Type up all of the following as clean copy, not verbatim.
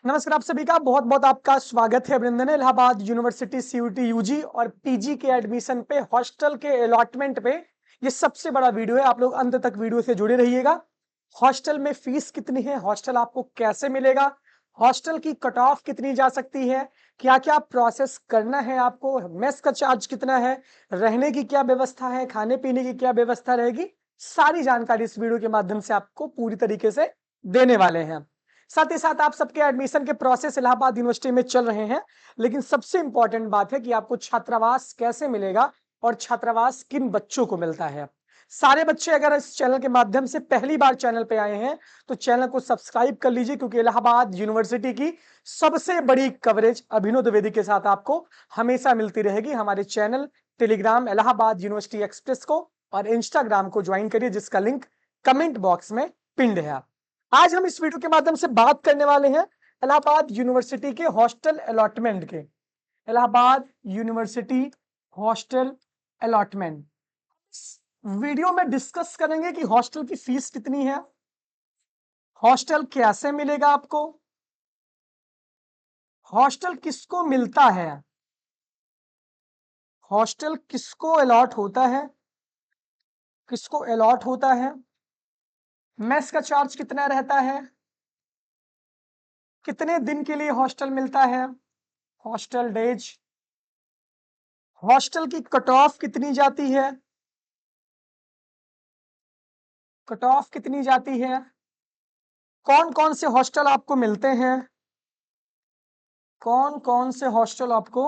नमस्कार, आप सभी का बहुत बहुत आपका स्वागत है। अभिनंदन है। इलाहाबाद यूनिवर्सिटी सीयूटी यूजी और पीजी के एडमिशन पे हॉस्टल के अलॉटमेंट पे ये सबसे बड़ा वीडियो है। आप लोग अंत तक वीडियो से जुड़े रहिएगा। हॉस्टल में फीस कितनी है, हॉस्टल आपको कैसे मिलेगा, हॉस्टल की कट ऑफ कितनी जा सकती है, क्या क्या प्रोसेस करना है, आपको मेस का चार्ज कितना है, रहने की क्या व्यवस्था है, खाने पीने की क्या व्यवस्था रहेगी, सारी जानकारी इस वीडियो के माध्यम से आपको पूरी तरीके से देने वाले हैं। साथ ही साथ आप सबके एडमिशन के प्रोसेस इलाहाबाद यूनिवर्सिटी में चल रहे हैं, लेकिन सबसे इंपॉर्टेंट बात है कि आपको छात्रावास कैसे मिलेगा और छात्रावास किन बच्चों को मिलता है। सारे बच्चे अगर इस चैनल के माध्यम से पहली बार चैनल पे आए हैं तो चैनल को सब्सक्राइब कर लीजिए, क्योंकि इलाहाबाद यूनिवर्सिटी की सबसे बड़ी कवरेज अभिनव द्विवेदी के साथ आपको हमेशा मिलती रहेगी। हमारे channel Telegram Allahabad university express को और इंस्टाग्राम को ज्वाइन करिए, जिसका लिंक कमेंट बॉक्स में पिंड है। आज हम इस वीडियो के माध्यम से बात करने वाले हैं इलाहाबाद यूनिवर्सिटी के हॉस्टल अलॉटमेंट के। Allahabad university hostel allotment video में डिस्कस करेंगे कि हॉस्टल की फीस कितनी है, हॉस्टल कैसे मिलेगा आपको, हॉस्टल किसको मिलता है, हॉस्टल किसको अलॉट होता है, किसको अलॉट होता है, मेस का चार्ज कितना रहता है, कितने दिन के लिए हॉस्टल मिलता है, हॉस्टल डेज, हॉस्टल की कट ऑफ कितनी जाती है, कट ऑफ कितनी जाती है, कौन कौन से हॉस्टल आपको मिलते हैं, कौन कौन से हॉस्टल आपको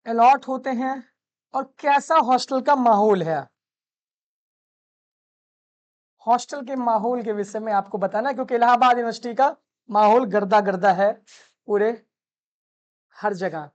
अलॉट होते हैं और कैसा हॉस्टल का माहौल है। हॉस्टल के माहौल के विषय में आपको बताना, क्योंकि इलाहाबाद यूनिवर्सिटी का माहौल गर्दा गर्दा है पूरे हर जगह।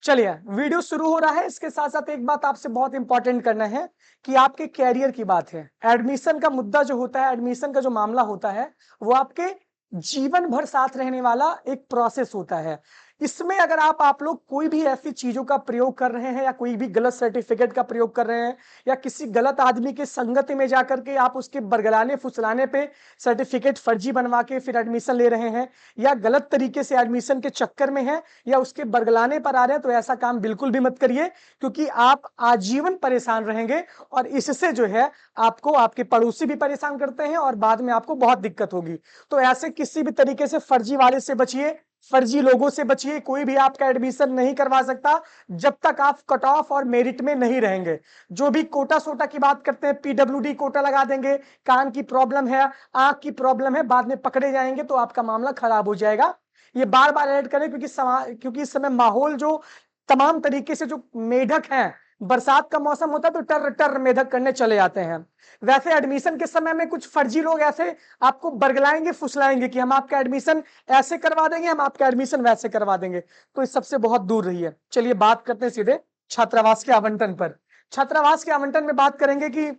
चलिए वीडियो शुरू हो रहा है। इसके साथ साथ एक बात आपसे बहुत इंपॉर्टेंट करना है कि आपके कैरियर की बात है। एडमिशन का मुद्दा जो होता है, एडमिशन का जो मामला होता है, वो आपके जीवन भर साथ रहने वाला एक प्रोसेस होता है। इसमें अगर आप लोग कोई भी ऐसी चीजों का प्रयोग कर रहे हैं या कोई भी गलत सर्टिफिकेट का प्रयोग कर रहे हैं या किसी गलत आदमी के संगति में जाकर के आप उसके बरगलाने फुसलाने पे सर्टिफिकेट फर्जी बनवा के फिर एडमिशन ले रहे हैं, या गलत तरीके से एडमिशन के चक्कर में हैं या उसके बरगलाने पर आ रहे हैं, तो ऐसा काम बिल्कुल भी मत करिए, क्योंकि आप आजीवन परेशान रहेंगे और इससे जो है आपको आपके पड़ोसी भी परेशान करते हैं और बाद में आपको बहुत दिक्कत होगी। तो ऐसे किसी भी तरीके से फर्जी वाले से बचिए, फर्जी लोगों से बचिए। कोई भी आपका एडमिशन नहीं करवा सकता जब तक आप कट ऑफ और मेरिट में नहीं रहेंगे। जो भी कोटा सोटा की बात करते हैं, पीडब्ल्यूडी कोटा लगा देंगे, कान की प्रॉब्लम है, आंख की प्रॉब्लम है, बाद में पकड़े जाएंगे तो आपका मामला खराब हो जाएगा। ये बार बार ऐड करें, क्योंकि इस समय माहौल जो तमाम तरीके से जो मेढक हैं, बरसात का मौसम होता है तो टर टर मेढक करने चले जाते हैं। वैसे एडमिशन के समय में कुछ फर्जी लोग ऐसे आपको बरगलाएंगे फुसलाएंगे कि हम आपका एडमिशन ऐसे करवा देंगे, हम आपका एडमिशन वैसे करवा देंगे। तो इस सबसे बहुत दूर रहिए। चलिए बात करते हैं सीधे छात्रावास के आवंटन पर। छात्रावास के आवंटन में बात करेंगे कि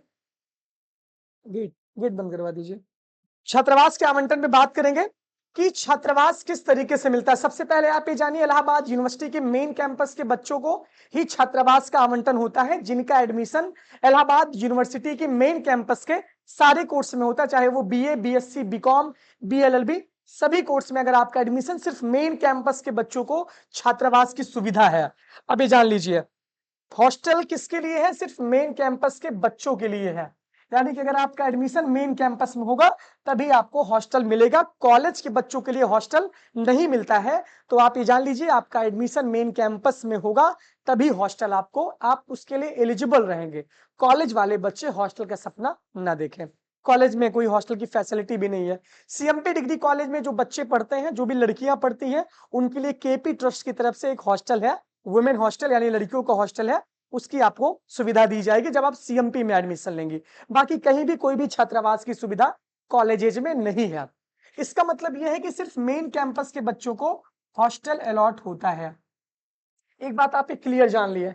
गेट गेट बंद करवा दीजिए। छात्रावास के आवंटन में बात करेंगे कि छात्रावास किस तरीके से मिलता है। सबसे पहले आप ये जानिए, इलाहाबाद यूनिवर्सिटी के मेन कैंपस के बच्चों को ही छात्रावास का आवंटन होता है, जिनका एडमिशन इलाहाबाद यूनिवर्सिटी के मेन कैंपस के सारे कोर्स में होता है, चाहे वो बीए, बीएससी, बीकॉम, बीएलएलबी, सभी कोर्स में अगर आपका एडमिशन, सिर्फ मेन कैंपस के बच्चों को छात्रावास की सुविधा है। अब ये जान लीजिए, हॉस्टल किसके लिए है, सिर्फ मेन कैंपस के बच्चों के लिए है। यानी कि अगर आपका एडमिशन मेन कैंपस में होगा तभी आपको हॉस्टल मिलेगा। कॉलेज के बच्चों के लिए हॉस्टल नहीं मिलता है। तो आप ये जान लीजिए, आपका एडमिशन मेन कैंपस में होगा तभी हॉस्टल आपको, आप उसके लिए एलिजिबल रहेंगे। कॉलेज वाले बच्चे हॉस्टल का सपना ना देखें। कॉलेज में कोई हॉस्टल की फैसिलिटी भी नहीं है। सीएमपी डिग्री कॉलेज में जो बच्चे पढ़ते हैं, जो भी लड़कियां पढ़ती हैं, उनके लिए केपी ट्रस्ट की तरफ से एक हॉस्टल है, वुमेन हॉस्टल यानी लड़कियों का हॉस्टल है, उसकी आपको सुविधा दी जाएगी जब आप सीएमपी में एडमिशन लेंगे। बाकी कहीं भी कोई भी छात्रावास की सुविधा कॉलेजेज में नहीं है। इसका मतलब यह है कि सिर्फ मेन कैंपस के बच्चों को हॉस्टल अलॉट होता है। एक बात आप क्लियर जान लिए,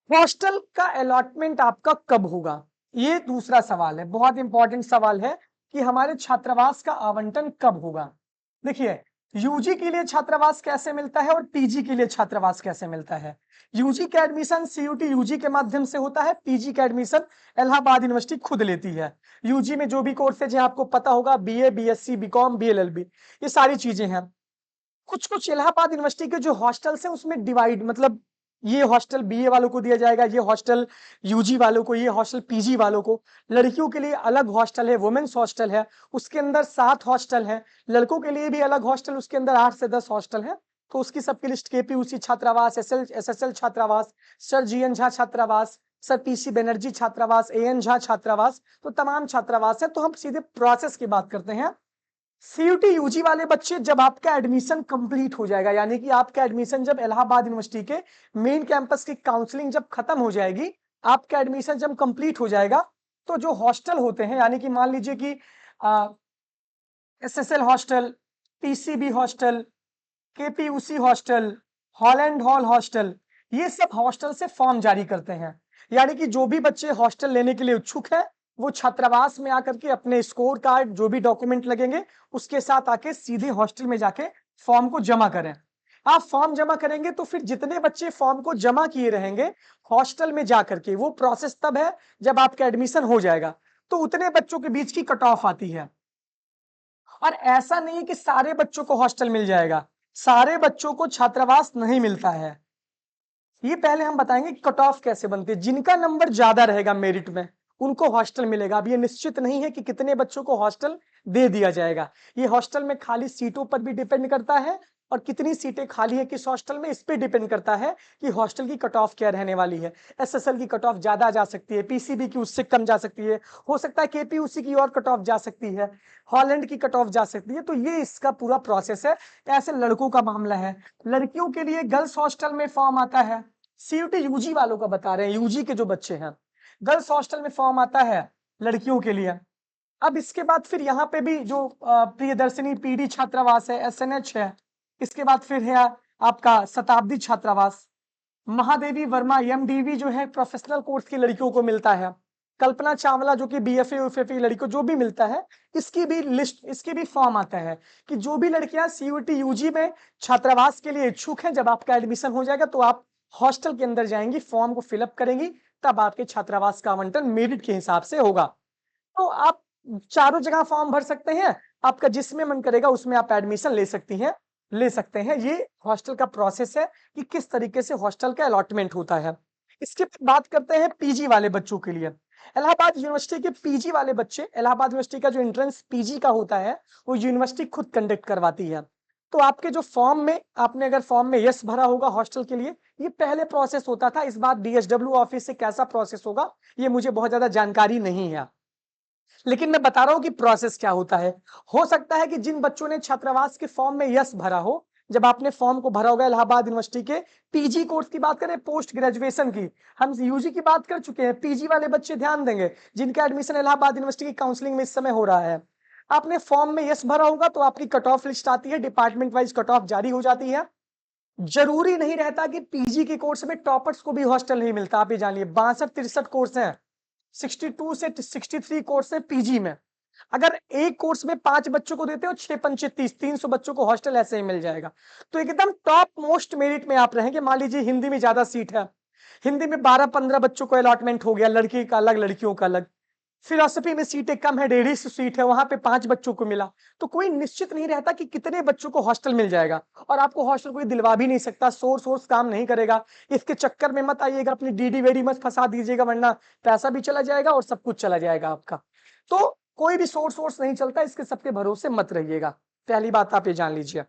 हॉस्टल का अलॉटमेंट आपका कब होगा, ये दूसरा सवाल है। बहुत इंपॉर्टेंट सवाल है कि हमारे छात्रावास का आवंटन कब होगा। देखिए, यूजी के लिए छात्रावास कैसे मिलता है और पीजी के लिए छात्रावास कैसे मिलता है। यूजी का एडमिशन सीयूटी यूजी के माध्यम से होता है, पीजी का एडमिशन इलाहाबाद यूनिवर्सिटी खुद लेती है। यूजी में जो भी कोर्सेज है आपको पता होगा, बीए, बीएससी, बीकॉम, बीएलएलबी, ये सारी चीजें हैं। कुछ कुछ इलाहाबाद यूनिवर्सिटी के जो हॉस्टल्स हैं उसमें डिवाइड, मतलब ये हॉस्टल बीए वालों को दिया जाएगा, ये हॉस्टल यूजी वालों को, ये हॉस्टल पीजी वालों को। लड़कियों के लिए अलग हॉस्टल है, वुमेन्स हॉस्टल है, उसके अंदर 7 हॉस्टल है। लड़कों के लिए भी अलग हॉस्टल, उसके अंदर 8 से 10 हॉस्टल है। तो उसकी सबकी लिस्ट केपीयूसी छात्रावास, एसएसएल छात्रावास, सर जीएन झा छात्रावास, सर पीसी बनर्जी छात्रावास, एएन झा छात्रावास, तो तमाम छात्रावास है। तो हम सीधे प्रोसेस की बात करते हैं। सीयूटी यूजी वाले बच्चे, जब आपका एडमिशन कंप्लीट हो जाएगा, यानी कि आपका एडमिशन जब इलाहाबाद यूनिवर्सिटी के मेन कैंपस की काउंसलिंग जब खत्म हो जाएगी, आपका एडमिशन जब कंप्लीट हो जाएगा, तो जो हॉस्टल होते हैं, यानी कि मान लीजिए कि SSL hostel, PCB hostel, KPUC hostel, Holland hall hostel, ये सब हॉस्टल से फॉर्म जारी करते हैं। यानी कि जो भी बच्चे हॉस्टल लेने के लिए इच्छुक हैं, वो छात्रावास में आकर के अपने स्कोर कार्ड, जो भी डॉक्यूमेंट लगेंगे, उसके साथ आके सीधे हॉस्टल में जाके फॉर्म को जमा करें। आप फॉर्म जमा करेंगे तो फिर जितने बच्चे फॉर्म को जमा किए रहेंगे हॉस्टल में जाकर के, वो प्रोसेस तब है जब आपका एडमिशन हो जाएगा, तो उतने बच्चों के बीच की कट ऑफ आती है। और ऐसा नहीं है कि सारे बच्चों को हॉस्टल मिल जाएगा, सारे बच्चों को छात्रावास नहीं मिलता है। ये पहले हम बताएंगे कट ऑफ कैसे बनती है। जिनका नंबर ज्यादा रहेगा मेरिट में, उनको हॉस्टल मिलेगा। अब ये निश्चित नहीं है कि कितने बच्चों को हॉस्टल दे दिया जाएगा, ये हॉस्टल में खाली सीटों पर भी डिपेंड करता है, और कितनी सीटें खाली है किस हॉस्टल में, इस पे डिपेंड करता है कि हॉस्टल की कट ऑफ क्या रहने वाली है। एसएसएल की कट ऑफ ज्यादा जा सकती है, पीसीबी की उससे कम जा सकती है, हो सकता है केपीयूसी की और कट ऑफ जा सकती है, हॉलैंड की कट ऑफ जा सकती है। तो ये इसका पूरा प्रोसेस है। ऐसे लड़कों का मामला है। लड़कियों के लिए गर्ल्स हॉस्टल में फॉर्म आता है। सीयूटी यूजी वालों का बता रहे हैं, यूजी के जो बच्चे हैं, गर्ल्स हॉस्टल में फॉर्म आता है लड़कियों के लिए। अब इसके बाद फिर यहाँ पे भी जो प्रियदर्शनी पीडी छात्रावास है, एसएनएच है। इसके बाद फिर है आपका शताब्दी छात्रावास। महादेवी वर्मा एमडीवी जो है प्रोफेशनल कोर्स की लड़कियों को मिलता है। कल्पना चावला जो कि बीएफए यूएफए लड़कियों जो भी मिलता है, इसकी भी लिस्ट, इसकी भी फॉर्म आता है कि जो भी लड़कियां सीयूटी यूजी में छात्रावास के लिए इच्छुक हैं, जब आपका एडमिशन हो जाएगा तो आप हॉस्टल के अंदर जाएंगी, फॉर्म को फिलअप करेंगी, तब आपके छात्रावास का आवंटन मेरिट के हिसाब से होगा। तो आप चारों जगह फॉर्म भर सकते हैं, आपका जिसमें मन करेगा उसमें आप एडमिशन ले सकती हैं, ले सकते हैं। ये हॉस्टल का प्रोसेस है कि किस तरीके से हॉस्टल का अलॉटमेंट होता है। इसके बाद बात करते हैं पीजी वाले बच्चों के लिए। इलाहाबाद यूनिवर्सिटी के पीजी वाले बच्चे, इलाहाबाद यूनिवर्सिटी का जो एंट्रेंस पीजी का होता है, वो यूनिवर्सिटी खुद कंडक्ट करवाती है। तो आपके जो फॉर्म में, आपने अगर फॉर्म में यस भरा होगा हॉस्टल के लिए, ये पहले प्रोसेस होता था। इस बार डीएसडब्ल्यू ऑफिस से कैसा प्रोसेस होगा ये मुझे बहुत ज्यादा जानकारी नहीं है, लेकिन मैं बता रहा हूं कि प्रोसेस क्या होता है। हो सकता है कि जिन बच्चों ने छात्रावास के फॉर्म में यस भरा हो, जब आपने फॉर्म को भरा होगा इलाहाबाद यूनिवर्सिटी के पीजी कोर्स की बात करें, पोस्ट ग्रेजुएशन की, हम यूजी की बात कर चुके हैं, पीजी वाले बच्चे ध्यान देंगे जिनका एडमिशन इलाहाबाद यूनिवर्सिटी की काउंसलिंग में इस समय हो रहा है। आपने फॉर्म में यस भरा होगा तो आपकी कट ऑफ लिस्ट आती है, डिपार्टमेंट वाइज कट ऑफ जारी हो जाती है। जरूरी नहीं रहता कि पीजी के कोर्स में टॉपर्स को भी हॉस्टल नहीं मिलता, आप ये जानिए 62-63 कोर्स हैं, 62 से 63 कोर्स है पीजी में। अगर एक कोर्स में 5 बच्चों को देते हो, 6 पंचे 30, 300 बच्चों को हॉस्टल ऐसे ही मिल जाएगा। तो एकदम टॉप मोस्ट मेरिट में आप रहेंगे। मान लीजिए हिंदी में ज्यादा सीट है, हिंदी में 12-15 बच्चों को अलॉटमेंट हो गया, लड़की का अलग लड़कियों का अलग। फिलोसफी में सीटें कम है, 150 सीट है, वहां पे 5 बच्चों को मिला। तो कोई निश्चित नहीं रहता कि कितने बच्चों को हॉस्टल मिल जाएगा, और आपको हॉस्टल कोई दिलवा भी नहीं सकता, सोर्स सोर्स काम नहीं करेगा। इसके चक्कर में मत आइएगा, अपनी डीडी वेडी मत फंसा दीजिएगा, वरना पैसा भी चला जाएगा और सब कुछ चला जाएगा आपका। तो कोई भी सोर्स नहीं चलता, इसके सबके भरोसे मत रहिएगा, पहली बात आप ये जान लीजिए।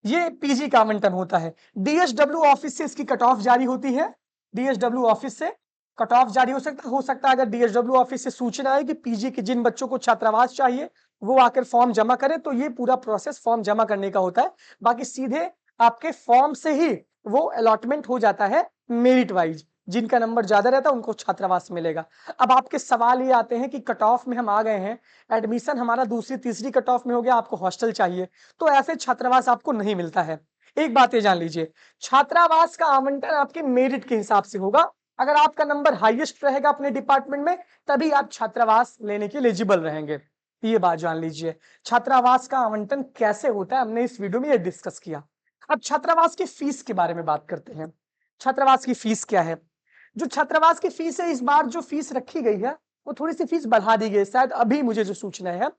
ये पीजी का आवंटन होता है। डीएसडब्ल्यू ऑफिस से इसकी कट ऑफ जारी होती है, डीएसडब्ल्यू ऑफिस से कट ऑफ जारी हो सकता है अगर डीएसडब्ल्यू ऑफिस से सूचना आए कि पीजी के जिन बच्चों को छात्रावास चाहिए वो आकर फॉर्म जमा करें, तो ये पूरा प्रोसेस फॉर्म जमा करने का होता है। बाकी सीधे आपके फॉर्म से ही वो अलॉटमेंट हो जाता है मेरिट वाइज, जिनका नंबर ज्यादा रहता है उनको छात्रावास मिलेगा। अब आपके सवाल ये आते हैं कि कट ऑफ में हम आ गए हैं, एडमिशन हमारा दूसरी तीसरी कट ऑफ में हो गया, आपको हॉस्टल चाहिए, तो ऐसे छात्रावास आपको नहीं मिलता है। एक बात ये जान लीजिए, छात्रावास का आवंटन आपके मेरिट के हिसाब से होगा। अगर आपका नंबर हाईएस्ट रहेगा अपने डिपार्टमेंट में, तभी आप छात्रावास लेने के एलिजिबल रहेंगे। ये बात जान लीजिए। छात्रावास का आवंटन कैसे होता है, हमने इस वीडियो में ये डिस्कस किया। अब छात्रावास की फीस के बारे में बात करते हैं। छात्रावास की फीस क्या है? जो छात्रावास की फीस है, इस बार जो फीस रखी गई है वो थोड़ी सी फीस बढ़ा दी गई है, शायद अभी मुझे जो सूचना है।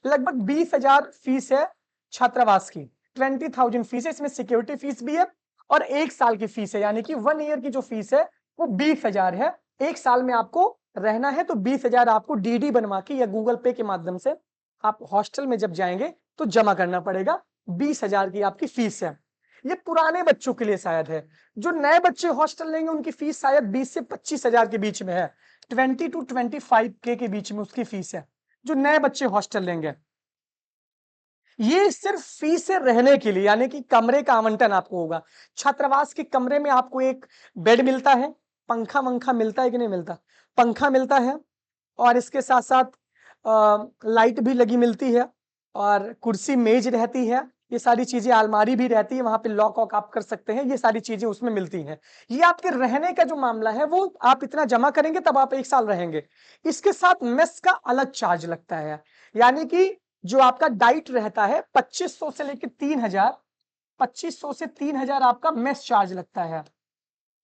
लगभग 20,000 फीस है छात्रावास की, 20,000 फीस है। इसमें सिक्योरिटी फीस भी है और 1 साल की फीस है, यानी कि 1 ईयर की जो फीस है वो 20,000 है। 1 साल में आपको रहना है तो 20,000 आपको डीडी बनवा के या गूगल पे के माध्यम से आप हॉस्टल में जब जाएंगे तो जमा करना पड़ेगा। 20,000 की आपकी फीस है। ये पुराने बच्चों के लिए शायद है। जो नए बच्चे हॉस्टल लेंगे उनकी फीस शायद 20 से 25,000 के बीच में है। 20 to 25K के बीच में उसकी फीस है, जो नए बच्चे हॉस्टल लेंगे। ये सिर्फ फीस है रहने के लिए, यानी कि कमरे का आवंटन आपको होगा। छात्रावास के कमरे में आपको एक बेड मिलता है, पंखा वंखा मिलता है कि नहीं मिलता? पंखा मिलता है और इसके साथ साथ लाइट भी लगी मिलती है और कुर्सी मेज रहती है। ये सारी चीजें, अलमारी भी रहती है, वहां पे लॉक वॉक आप कर सकते हैं। ये सारी चीजें उसमें मिलती हैं। ये आपके रहने का जो मामला है वो आप इतना जमा करेंगे तब आप 1 साल रहेंगे। इसके साथ मेस का अलग चार्ज लगता है, यानी कि जो आपका डाइट रहता है 2500 से लेकर 3,000, 2500 से 3,000 आपका मेस चार्ज लगता है,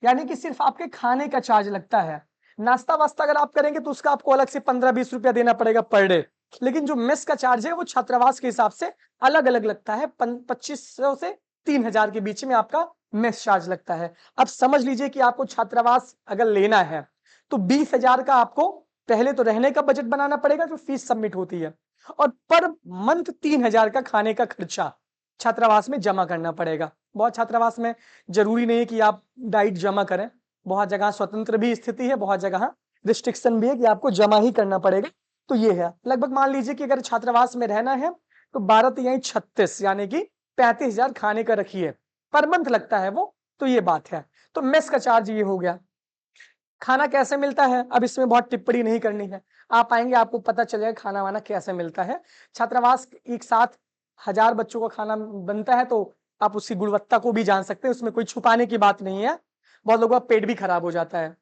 यानी कि सिर्फ आपके खाने का चार्ज लगता है। नाश्ता वास्ता अगर आप करेंगे तो उसका आपको अलग से 15-20 रुपया देना पड़ेगा पर डे। लेकिन जो मेस का चार्ज है वो छात्रावास के हिसाब से अलग अलग लगता है। 2500 से 3,000 के बीच में आपका मेस चार्ज लगता है। अब समझ लीजिए कि आपको छात्रावास अगर लेना है तो 20,000 का आपको पहले तो रहने का बजट बनाना पड़ेगा जो फीस सबमिट होती है, और पर मंथ 3,000 का खाने का खर्चा छात्रावास में जमा करना पड़ेगा। बहुत छात्रावास में जरूरी नहीं है कि आप डाइट जमा करें, बहुत जगह स्वतंत्र भी स्थिति है, बहुत जगह रिस्ट्रिक्शन भी है कि आपको जमा ही करना पड़ेगा। तो ये है, लगभग मान लीजिए कि अगर छात्रावास में रहना है तो 12 यानी कि 35,000 खाने का रखिए, पर मंथ लगता है वो। तो ये बात है। तो मेस का चार्ज ये हो गया। खाना कैसे मिलता है, अब इसमें बहुत टिप्पणी नहीं करनी है, आप आएंगे आपको पता चलेगा खाना वाना कैसे मिलता है। छात्रावास एक साथ 1,000 बच्चों का खाना बनता है, तो आप उसकी गुणवत्ता को भी जान सकते हैं, उसमें कोई छुपाने की बात नहीं है। बहुत लोगों का पेट भी खराब हो जाता है,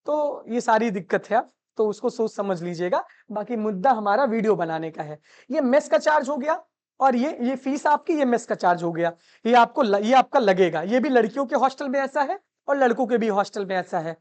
तो ये सारी दिक्कत है, तो उसको सोच समझ लीजिएगा। बाकी मुद्दा हमारा वीडियो बनाने का है। ये मेस का चार्ज हो गया, और ये फीस आपकी, ये मेस का चार्ज हो गया। ये आपका लगेगा। ये भी लड़कियों के हॉस्टल में ऐसा है और लड़कों के भी हॉस्टल में ऐसा है।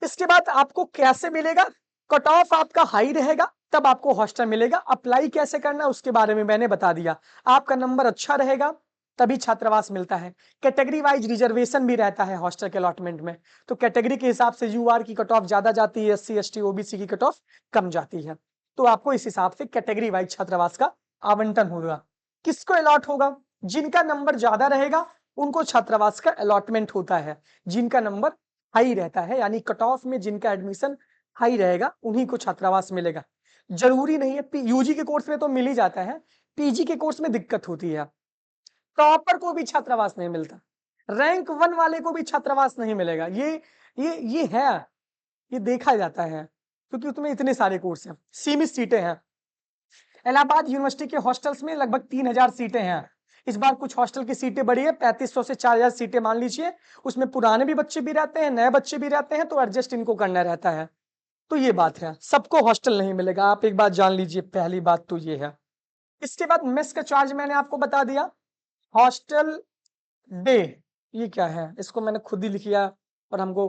इसके बाद आपको कैसे मिलेगा? कट ऑफ आपका हाई रहेगा तब आपको हॉस्टल मिलेगा। अप्लाई कैसे करना है उसके बारे में मैंने बता दिया। आपका नंबर अच्छा रहेगा तभी छात्रावास मिलता है। कैटेगरी वाइज रिजर्वेशन भी रहता है हॉस्टल के अलॉटमेंट में, तो कैटेगरी के हिसाब से यूआर की कट ऑफ ज्यादा जाती है, एससी एसटी ओबीसी की कट ऑफ कम जाती है। तो आपको इस हिसाब से कैटेगरी वाइज छात्रावास का आवंटन होगा। किसको अलॉट होगा? जिनका नंबर ज्यादा रहेगा उनको छात्रावास का अलॉटमेंट होता है। जिनका नंबर हाई रहता है, यानी कट ऑफ में जिनका एडमिशन हाई रहेगा उन्हीं को छात्रावास मिलेगा। जरूरी नहीं है, यूजी के कोर्स में तो मिल ही जाता है, पीजी के कोर्स में दिक्कत होती है। टॉपर को भी छात्रावास नहीं मिलता, रैंक 1 वाले को भी छात्रावास नहीं मिलेगा। ये है, ये देखा जाता है, क्योंकि उसमें इतने सारे कोर्स हैं, सीमित सीटें हैं। इलाहाबाद यूनिवर्सिटी के हॉस्टल्स में लगभग 3,000 सीटें हैं। इस बार कुछ हॉस्टल की सीटें बढ़ी है, 3500 से 4,000 सीटें मान लीजिए। उसमें पुराने भी बच्चे भी रहते हैं, नए बच्चे भी रहते हैं, तो एडजस्ट इनको करना रहता है। तो ये बात है, सबको हॉस्टल नहीं मिलेगा, आप एक बात जान लीजिए। पहली बात तो ये है। इसके बाद मेस का चार्ज मैंने आपको बता दिया। हॉस्टल डे, ये क्या है, इसको मैंने खुद ही लिख लिया और हमको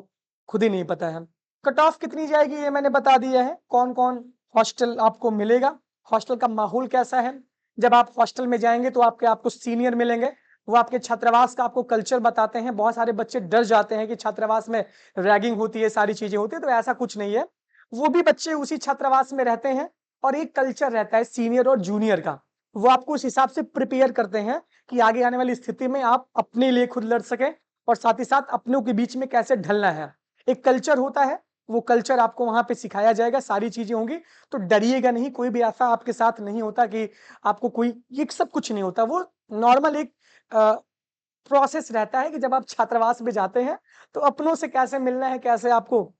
खुद ही नहीं पता है। कट ऑफ कितनी जाएगी ये मैंने बता दिया है। कौन कौन हॉस्टल आपको मिलेगा, हॉस्टल का माहौल कैसा है। जब आप हॉस्टल में जाएंगे तो आपको सीनियर मिलेंगे, वो आपके छात्रावास का आपको कल्चर बताते हैं। बहुत सारे बच्चे डर जाते हैं कि छात्रावास में रैगिंग होती है, सारी चीजें होती है, तो ऐसा कुछ नहीं है। वो भी बच्चे उसी छात्रावास में रहते हैं और एक कल्चर रहता है सीनियर और जूनियर का, वो आपको उस हिसाब से प्रिपेयर करते हैं कि आगे आने वाली स्थिति में आप अपने लिए खुद लड़ सके और साथ ही साथ अपनों के बीच में कैसे ढलना है। एक कल्चर होता है, वो कल्चर आपको वहां पे सिखाया जाएगा, सारी चीजें होंगी। तो डरिएगा नहीं, कोई भी ऐसा आपके साथ नहीं होता कि आपको कोई, ये सब कुछ नहीं होता। वो नॉर्मल एक प्रोसेस रहता है कि जब आप छात्रावास में जाते हैं तो अपनों से कैसे मिलना है, कैसे आपको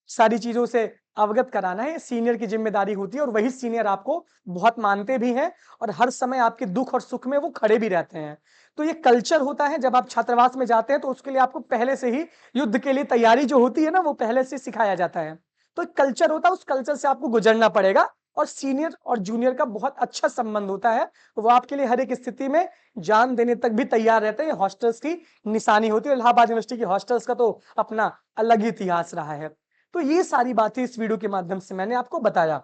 सारी चीजों से अवगत कराना है, सीनियर की जिम्मेदारी होती है। और वही सीनियर आपको बहुत मानते भी हैं और हर समय आपके दुख और सुख में वो खड़े भी रहते हैं। तो ये कल्चर होता है, जब आप छात्रावास में जाते हैं तो उसके लिए आपको पहले से ही युद्ध के लिए तैयारी जो होती है ना, वो पहले से सिखाया जाता है। तो एक कल्चर होता है, उस कल्चर से आपको गुजरना पड़ेगा और सीनियर और जूनियर का बहुत अच्छा संबंध होता है। वो आपके लिए हर एक स्थिति में जान देने तक भी तैयार रहते हैं। हॉस्टल्स की निशानी होती है। इलाहाबाद यूनिवर्सिटी की हॉस्टल्स का तो अपना अलग ही इतिहास रहा है। तो ये सारी बातें इस वीडियो के माध्यम से मैंने आपको बताया।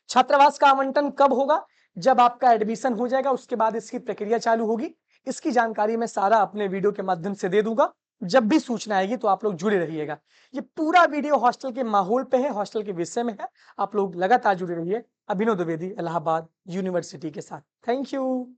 छात्रावास का आवंटन कब होगा? जब आपका एडमिशन हो जाएगा, उसके बाद इसकी प्रक्रिया चालू होगी। इसकी जानकारी मैं सारा अपने वीडियो के माध्यम से दे दूंगा। जब भी सूचना आएगी तो आप लोग जुड़े रहिएगा। ये पूरा वीडियो हॉस्टल के माहौल पे है, हॉस्टल के विषय में है। आप लोग लगातार जुड़े रहिए अभिनव द्विवेदी इलाहाबाद यूनिवर्सिटी के साथ। Thank you.